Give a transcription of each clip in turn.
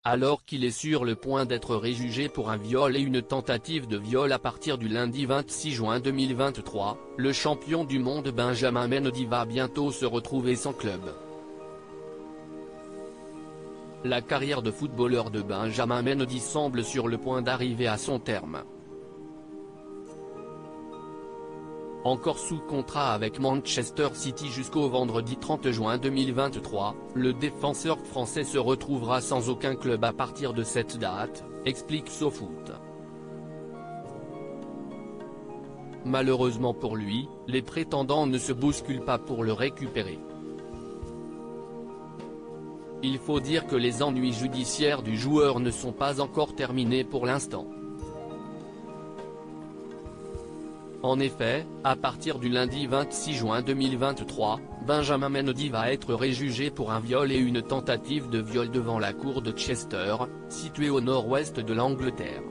Alors qu'il est sur le point d'être réjugé pour un viol et une tentative de viol à partir du lundi 26 juin 2023, le champion du monde Benjamin Mendy va bientôt se retrouver sans club. La carrière de footballeur de Benjamin Mendy semble sur le point d'arriver à son terme. Encore sous contrat avec Manchester City jusqu'au vendredi 30 juin 2023, le défenseur français se retrouvera sans aucun club à partir de cette date, explique SoFoot. Malheureusement pour lui, les prétendants ne se bousculent pas pour le récupérer. Il faut dire que les ennuis judiciaires du joueur ne sont pas encore terminés pour l'instant. En effet, à partir du lundi 26 juin 2023, Benjamin Mendy va être réjugé pour un viol et une tentative de viol devant la cour de Chester, située au nord-ouest de l'Angleterre.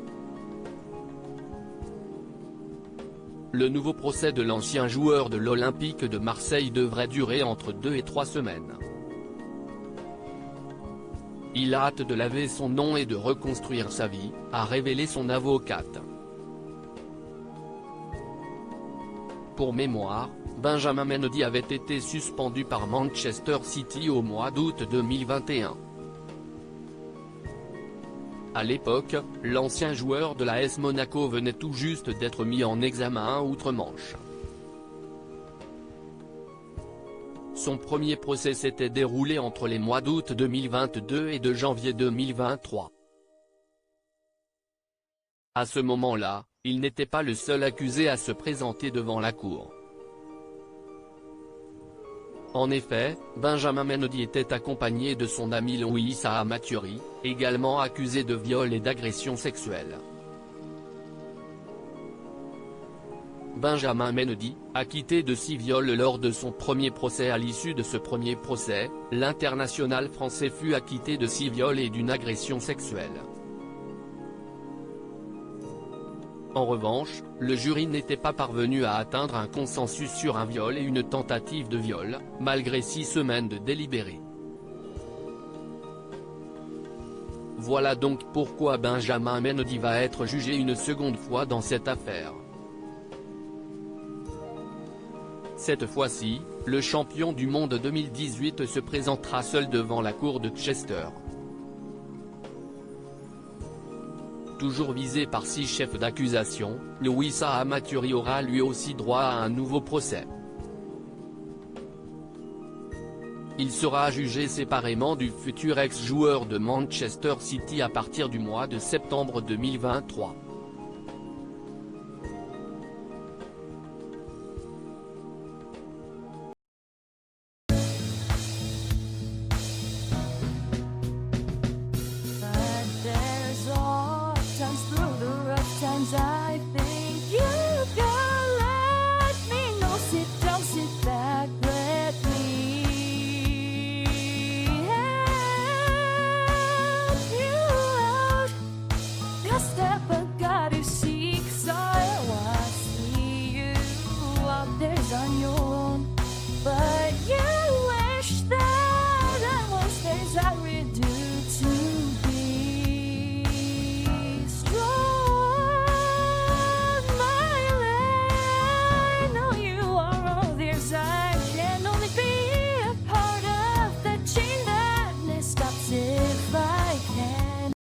Le nouveau procès de l'ancien joueur de l'Olympique de Marseille devrait durer entre 2 et 3 semaines. Il a hâte de laver son nom et de reconstruire sa vie, a révélé son avocate. Pour mémoire, Benjamin Mendy avait été suspendu par Manchester City au mois d'août 2021. À l'époque, l'ancien joueur de l'AS Monaco venait tout juste d'être mis en examen outre-Manche. Son premier procès s'était déroulé entre les mois d'août 2022 et de janvier 2023. À ce moment-là, il n'était pas le seul accusé à se présenter devant la cour. En effet, Benjamin Mendy était accompagné de son ami Louisa Amaturi, également accusé de viol et d'agression sexuelle. Benjamin Mendy, acquitté de 6 viols lors de son premier procès. À l'issue de ce premier procès, l'international français fut acquitté de 6 viols et d'une agression sexuelle. En revanche, le jury n'était pas parvenu à atteindre un consensus sur un viol et une tentative de viol, malgré 6 semaines de délibéré. Voilà donc pourquoi Benjamin Mendy va être jugé une seconde fois dans cette affaire. Cette fois-ci, le champion du monde 2018 se présentera seul devant la cour de Chester. Toujours visé par 6 chefs d'accusation, Louisa Amaturi aura lui aussi droit à un nouveau procès. Il sera jugé séparément du futur ex-joueur de Manchester City à partir du mois de septembre 2023.